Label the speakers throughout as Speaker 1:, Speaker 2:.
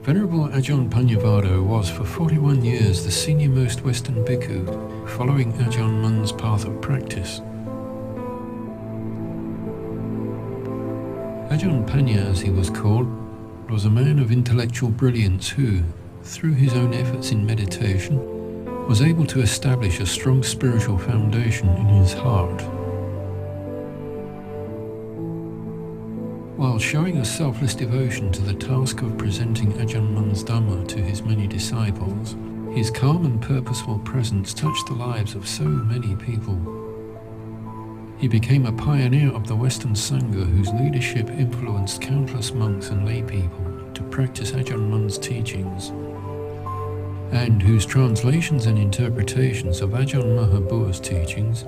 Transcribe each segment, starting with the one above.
Speaker 1: Venerable Ajahn Pannavaddho was for 41 years the senior-most Western bhikkhu, following Ajahn Mun's path of practice. Ajahn Panya, as he was called, was a man of intellectual brilliance who, through his own efforts in meditation, was able to establish a strong spiritual foundation in his heart. While showing a selfless devotion to the task of presenting Ajahn Mun's Dhamma to his many disciples, his calm and purposeful presence touched the lives of so many people. He became a pioneer of the Western Sangha whose leadership influenced countless monks and lay people to practice Ajahn Mun's teachings, and whose translations and interpretations of Ajahn Mahabhu's teachings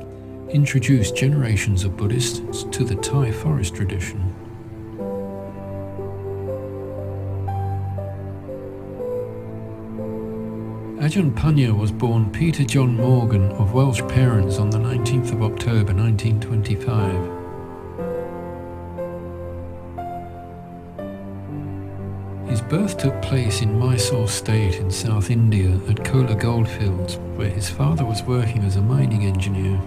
Speaker 1: introduced generations of Buddhists to the Thai forest tradition. Ajahn Panya was born Peter John Morgan of Welsh parents on the 19th of October 1925. His birth took place in Mysore state in South India at Kola goldfields, where his father was working as a mining engineer.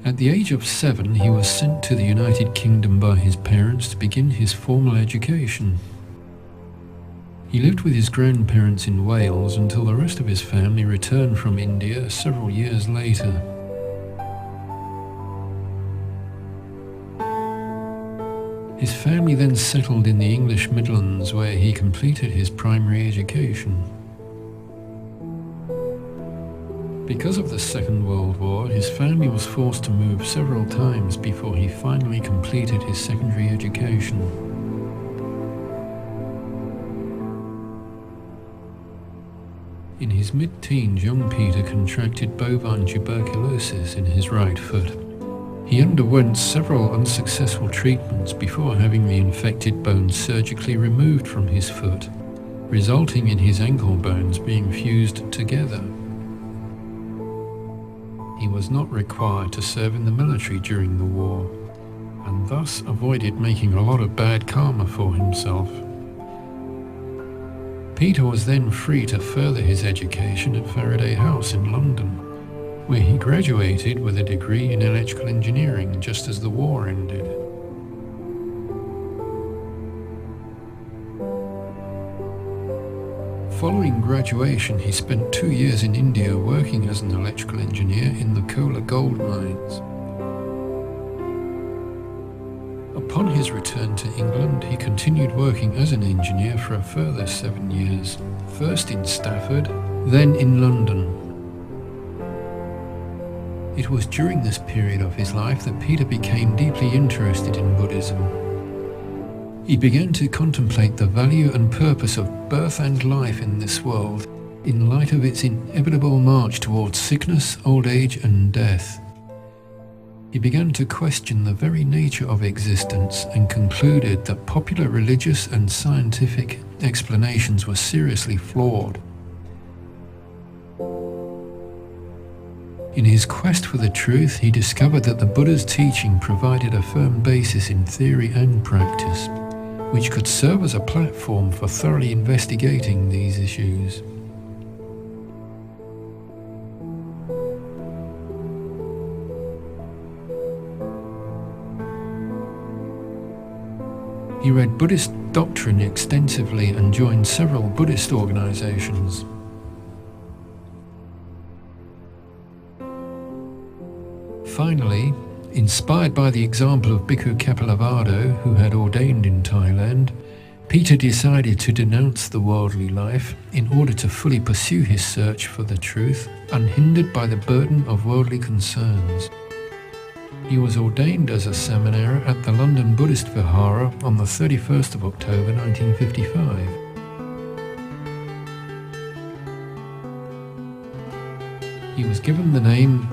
Speaker 1: At the age of 7, he was sent to the United Kingdom by his parents to begin his formal education. He lived with his grandparents in Wales until the rest of his family returned from India several years later. His family then settled in the English Midlands, where he completed his primary education. Because of the Second World War, his family was forced to move several times before he finally completed his secondary education. In his mid-teens, young Peter contracted bovine tuberculosis in his right foot. He underwent several unsuccessful treatments before having the infected bone surgically removed from his foot, resulting in his ankle bones being fused together. He was not required to serve in the military during the war, and thus avoided making a lot of bad karma for himself. Peter was then free to further his education at Faraday House in London, where he graduated with a degree in electrical engineering just as the war ended. Following graduation, he spent 2 years in India working as an electrical engineer in the Kola gold mines. Upon his return to England, he continued working as an engineer for a further 7 years, first in Stafford, then in London. It was during this period of his life that Peter became deeply interested in Buddhism. He began to contemplate the value and purpose of birth and life in this world in light of its inevitable march towards sickness, old age, and death. He began to question the very nature of existence and concluded that popular religious and scientific explanations were seriously flawed. In his quest for the truth, he discovered that the Buddha's teaching provided a firm basis in theory and practice, which could serve as a platform for thoroughly investigating these issues. He read Buddhist doctrine extensively and joined several Buddhist organizations. Finally, inspired by the example of Bhikkhu Pannavaddho, who had ordained in Thailand, Peter decided to denounce the worldly life in order to fully pursue his search for the truth, unhindered by the burden of worldly concerns. He was ordained as a samanera at the London Buddhist Vihara on the 31st of October 1955. He was given the name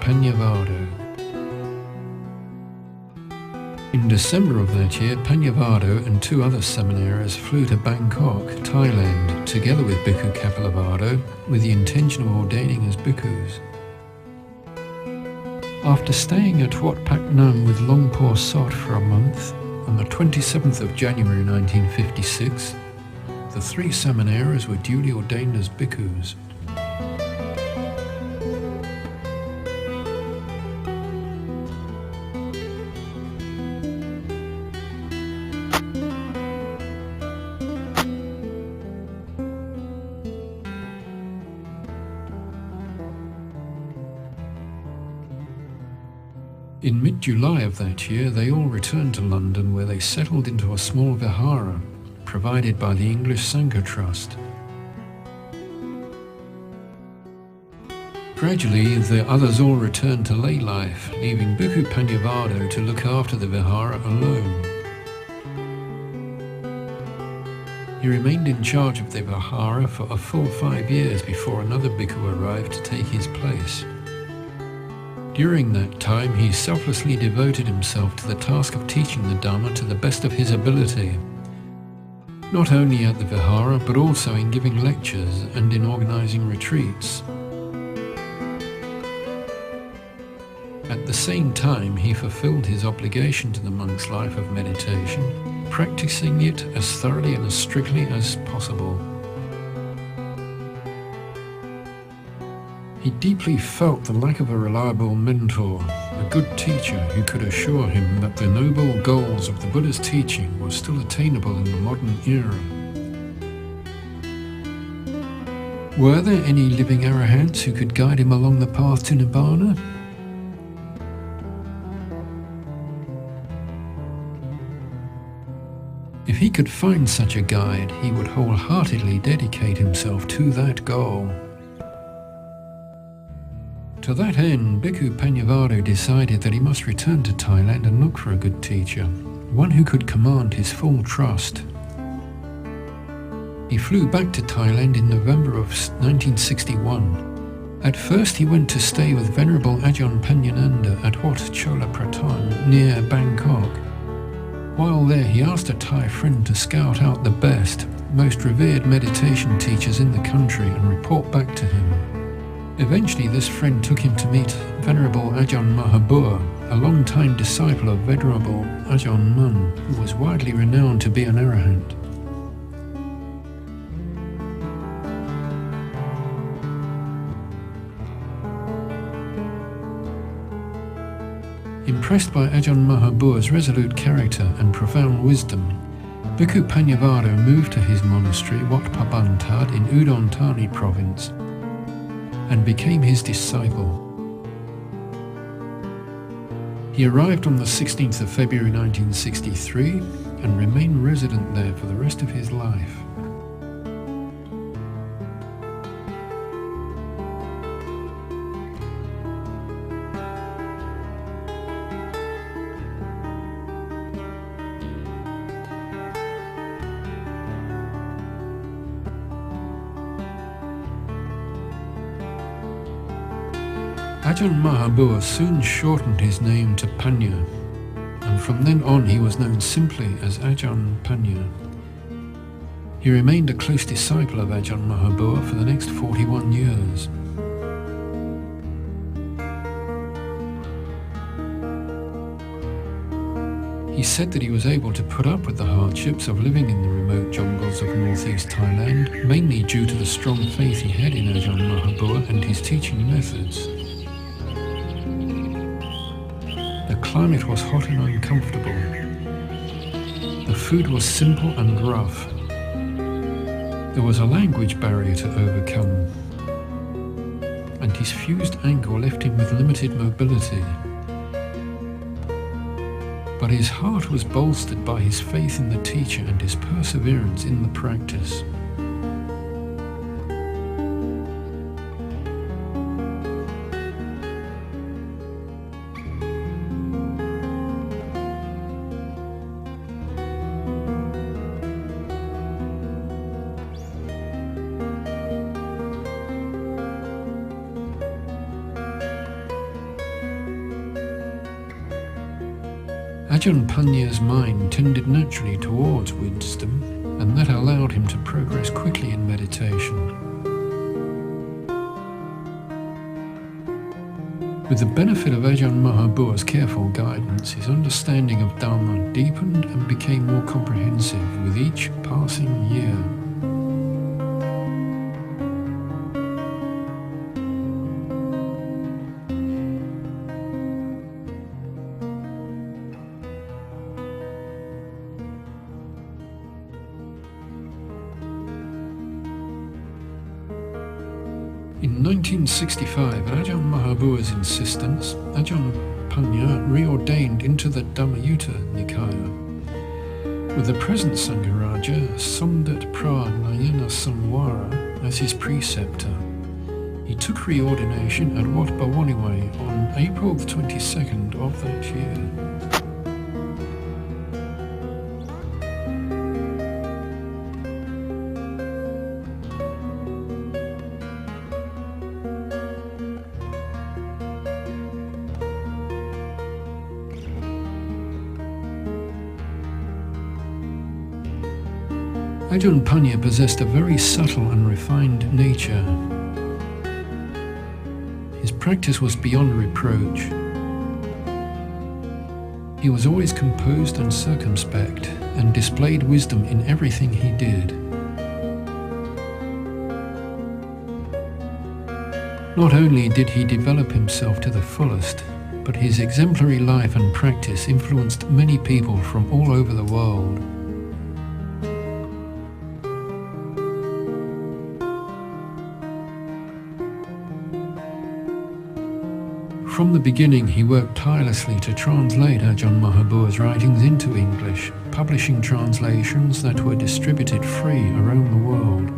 Speaker 1: Pannavaddho. In December of that year, Pannavaddho and 2 other samaneras flew to Bangkok, Thailand, together with Bhikkhu Pannavaddho, with the intention of ordaining as bhikkhus. After staying at Wat Pak Nam with Longpo Sot for a month, on the 27th of January 1956, the 3 samaneras were duly ordained as bhikkhus. In mid-July of that year, they all returned to London, where they settled into a small vihara provided by the English Sangha Trust. Gradually, the others all returned to lay life, leaving Bhikkhu Pannavaddho to look after the vihara alone. He remained in charge of the vihara for a full 5 years before another bhikkhu arrived to take his place. During that time, he selflessly devoted himself to the task of teaching the Dhamma to the best of his ability, not only at the Vihara, but also in giving lectures and in organizing retreats. At the same time, he fulfilled his obligation to the monk's life of meditation, practicing it as thoroughly and as strictly as possible. He deeply felt the lack of a reliable mentor, a good teacher who could assure him that the noble goals of the Buddha's teaching were still attainable in the modern era. Were there any living arahants who could guide him along the path to Nibbana? If he could find such a guide, he would wholeheartedly dedicate himself to that goal. To that end, Bhikkhu Pannavaddho decided that he must return to Thailand and look for a good teacher, one who could command his full trust. He flew back to Thailand in November of 1961. At first he went to stay with Venerable Ajahn Panyananda at Wat Chola Praton near Bangkok. While there, he asked a Thai friend to scout out the best, most revered meditation teachers in the country and report back to him. Eventually, this friend took him to meet Venerable Ajahn Mahabua, a long-time disciple of Venerable Ajahn Mun, who was widely renowned to be an arahant. Impressed by Ajahn Mahabua's resolute character and profound wisdom, Bhikkhu Pannavaddho moved to his monastery Wat Pabantad in Udon Thani province and became his disciple. He He arrived on the 16th of February 1963 and remained resident there for the rest of his life. Ajahn Mahabua soon shortened his name to Panya, and from then on he was known simply as Ajahn Panya. He remained a close disciple of Ajahn Mahabua for the next 41 years. He said that he was able to put up with the hardships of living in the remote jungles of northeast Thailand, mainly due to the strong faith he had in Ajahn Mahabua and his teaching methods. The climate was hot and uncomfortable. The food was simple and rough. There was a language barrier to overcome, and his fused ankle left him with limited mobility. But his heart was bolstered by his faith in the teacher and his perseverance in the practice. Ajahn Panya's mind tended naturally towards wisdom, and that allowed him to progress quickly in meditation. With the benefit of Ajahn Mahabua's careful guidance, his understanding of Dharma deepened and became more comprehensive with each passing year. In 1965, at Ajahn Mahabua's insistence, Ajahn Panya reordained into the Dhammayutta Nikaya, with the present Sangharaja Somdat Pranayana Samwara as his preceptor. He took reordination at Wat Bawaniway on April the 22nd of that year. Ajahn Panya possessed a very subtle and refined nature. His practice was beyond reproach. He was always composed and circumspect, and displayed wisdom in everything he did. Not only did he develop himself to the fullest, but his exemplary life and practice influenced many people from all over the world. From the beginning, he worked tirelessly to translate Ajahn Mahabua's writings into English, publishing translations that were distributed free around the world.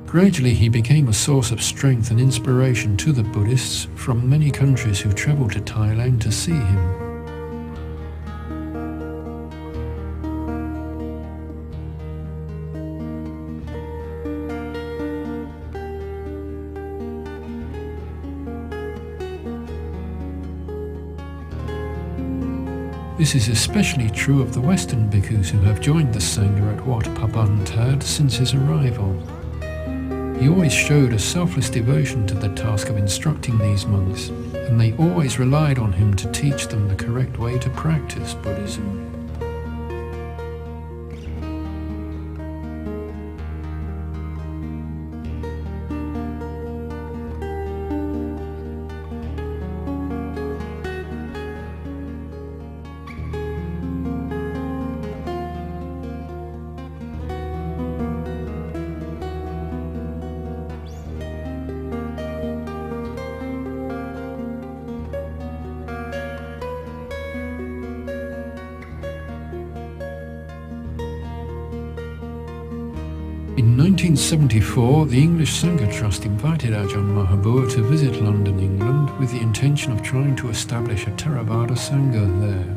Speaker 1: Gradually, he became a source of strength and inspiration to the Buddhists from many countries who traveled to Thailand to see him. This is especially true of the Western bhikkhus who have joined the Sangha at Wat Pabantad since his arrival. He always showed a selfless devotion to the task of instructing these monks, and they always relied on him to teach them the correct way to practice Buddhism. In 1974, the English Sangha Trust invited Ajahn Mahabua to visit London, England, with the intention of trying to establish a Theravada Sangha there.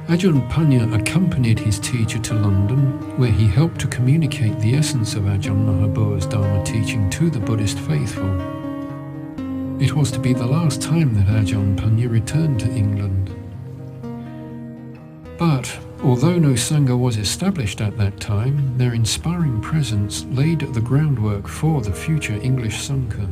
Speaker 1: Ajahn Panya accompanied his teacher to London, where he helped to communicate the essence of Ajahn Mahabua's Dharma teaching to the Buddhist faithful. It was to be the last time that Ajahn Panya returned to England. But, although no Sangha was established at that time, their inspiring presence laid the groundwork for the future English Sangha.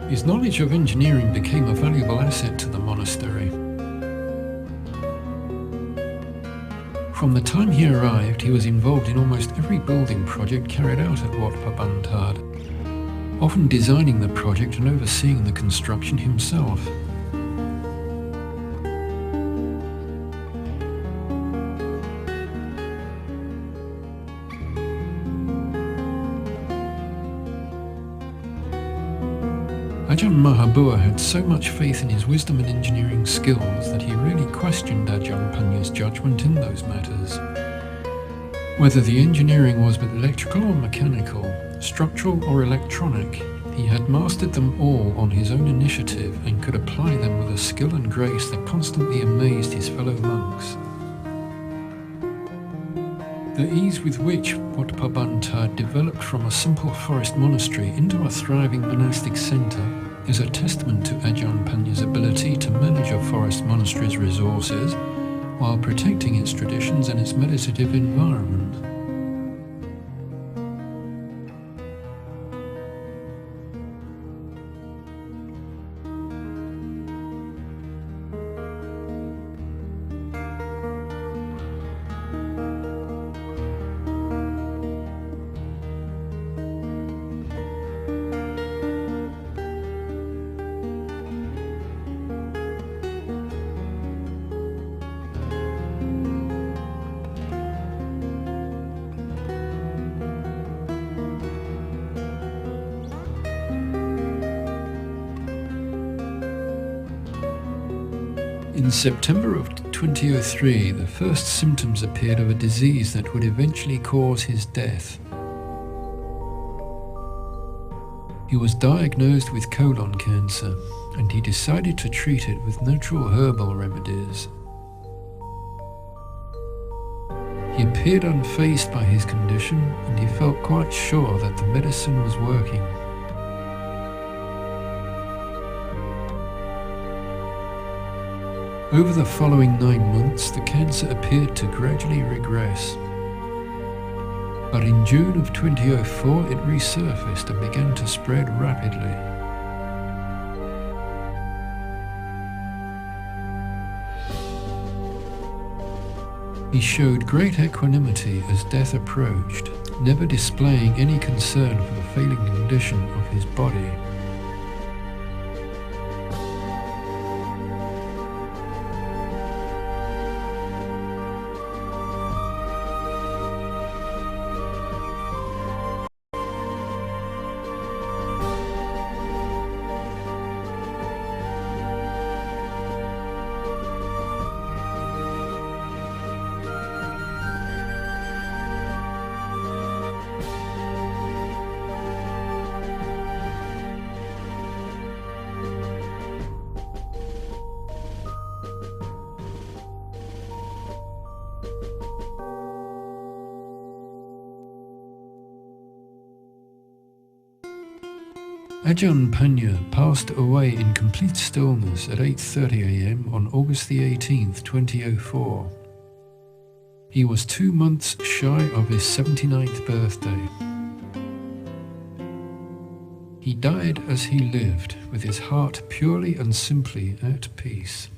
Speaker 1: His knowledge of engineering became a valuable asset to the monastery. From the time he arrived, he was involved in almost every building project carried out at Wat Pah Bantad, often designing the project and overseeing the construction himself. Ajahn Mahabua had so much faith in his wisdom and engineering skills that he really questioned Ajahn Panya's judgment in those matters. Whether the engineering was but electrical or mechanical, structural or electronic, he had mastered them all on his own initiative and could apply them with a skill and grace that constantly amazed his fellow monks. The ease with which Wat Pah Bantad developed from a simple forest monastery into a thriving monastic centre is a testament to Ajahn Panya's ability to manage a forest monastery's resources while protecting its traditions and its meditative environment. In September of 2003, the first symptoms appeared of a disease that would eventually cause his death. He was diagnosed with colon cancer, and he decided to treat it with natural herbal remedies. He appeared unfazed by his condition, and he felt quite sure that the medicine was working. Over the following 9 months, the cancer appeared to gradually regress. But in June of 2004, it resurfaced and began to spread rapidly. He showed great equanimity as death approached, never displaying any concern for the failing condition of his body. Ajahn Panya passed away in complete stillness at 8:30 a.m. on August the 18th, 2004. He was 2 months shy of his 79th birthday. He died as he lived, with his heart purely and simply at peace.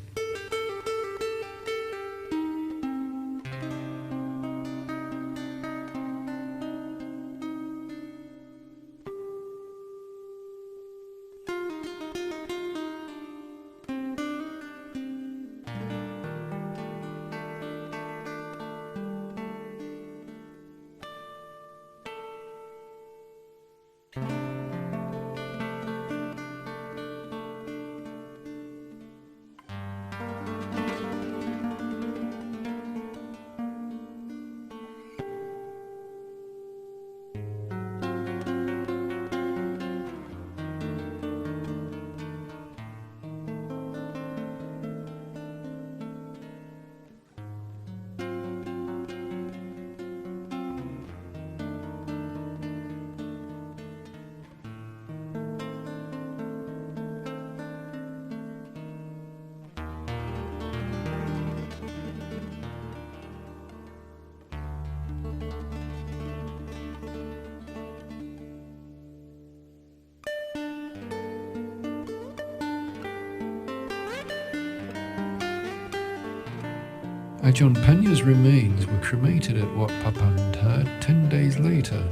Speaker 1: Ajahn Panya's remains were cremated at Wat Pah Pannavaddho 10 days later.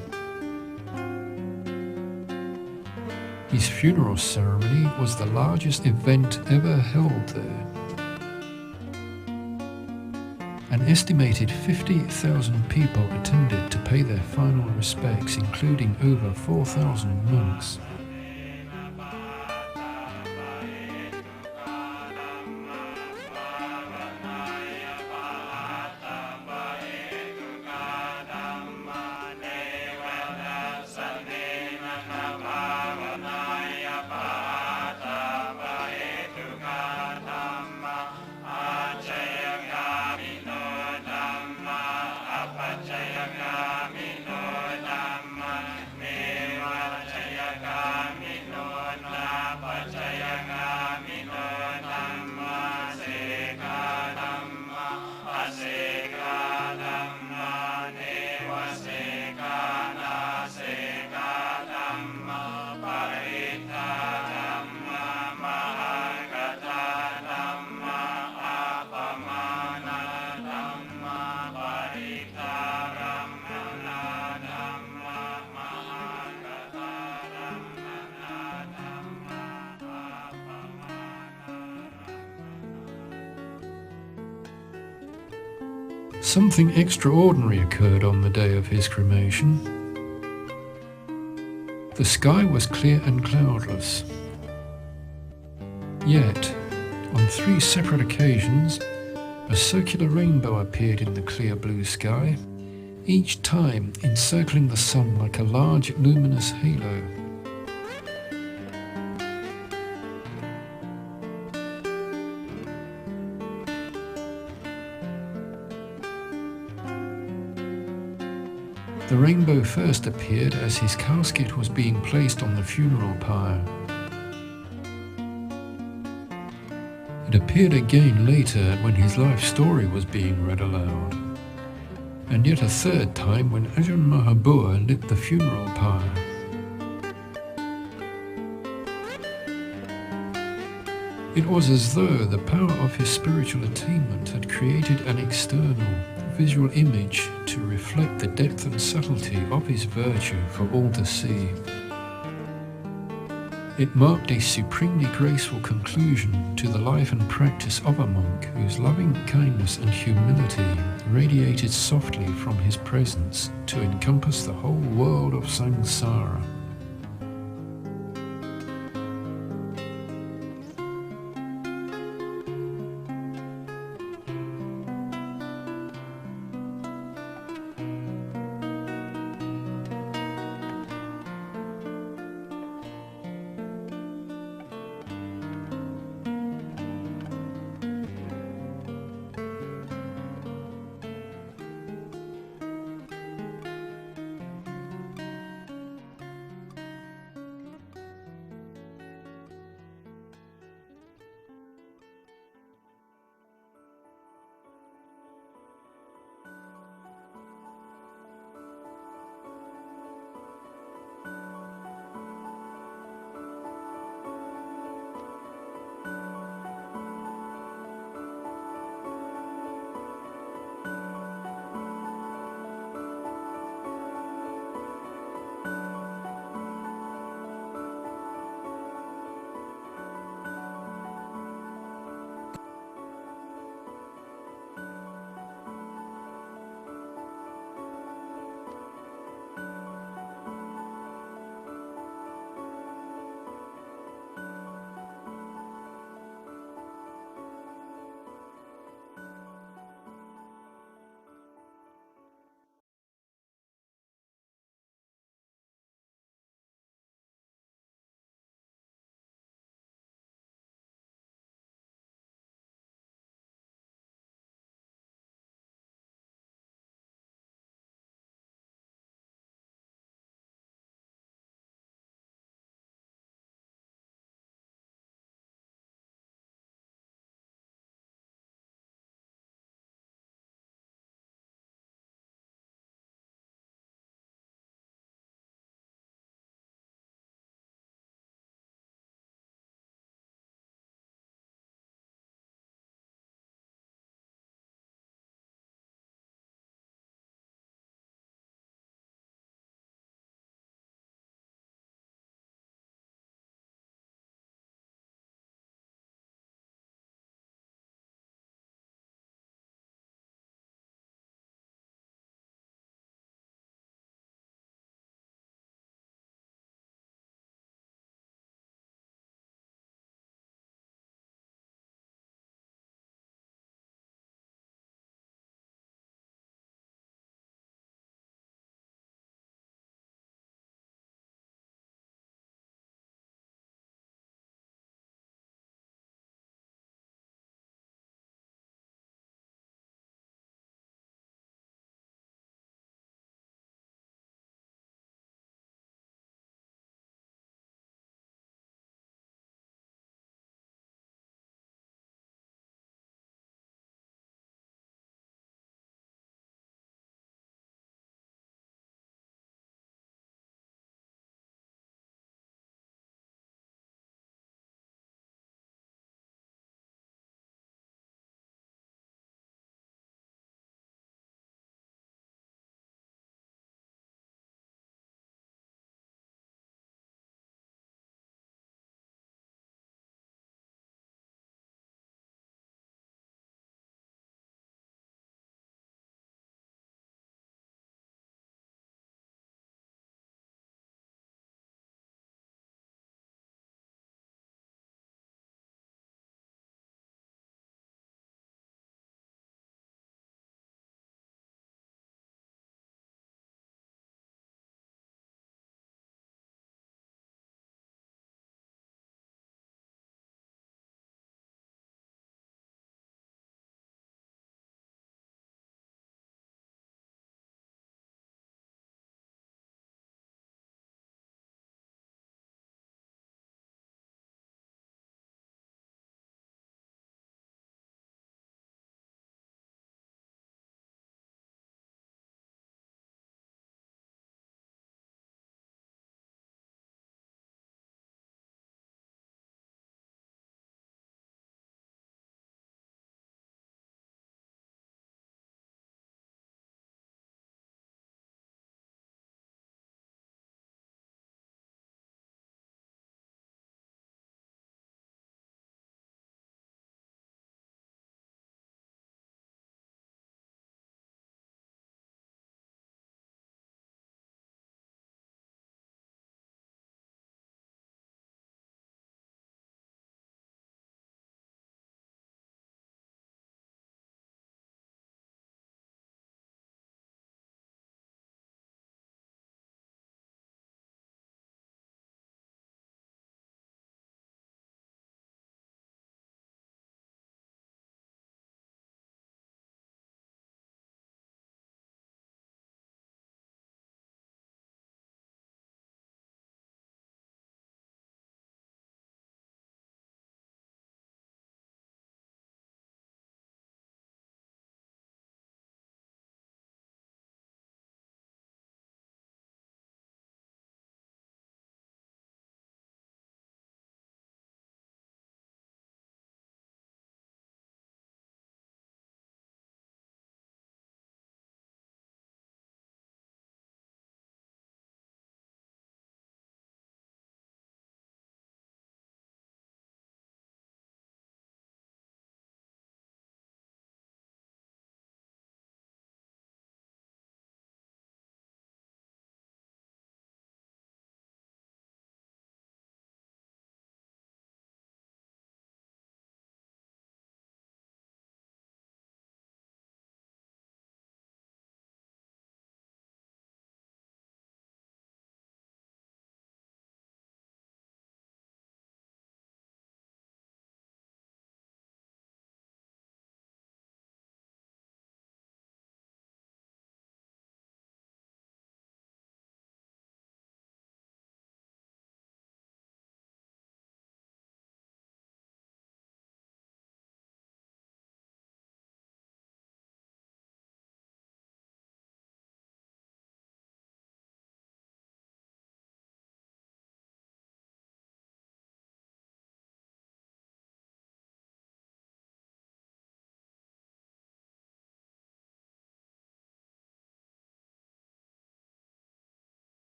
Speaker 1: His funeral ceremony was the largest event ever held there. An estimated 50,000 people attended to pay their final respects, including over 4,000 monks. Something extraordinary occurred on the day of his cremation. The sky was clear and cloudless. Yet, on 3 separate occasions, a circular rainbow appeared in the clear blue sky, each time encircling the sun like a large luminous halo. The rainbow first appeared as his casket was being placed on the funeral pyre. It appeared again later when his life story was being read aloud, and yet a 3rd time when Ajahn Mahabua lit the funeral pyre. It was as though the power of his spiritual attainment had created an external, visual image to reflect the depth and subtlety of his virtue for all to see. It marked a supremely graceful conclusion to the life and practice of a monk whose loving kindness and humility radiated softly from his presence to encompass the whole world of samsara.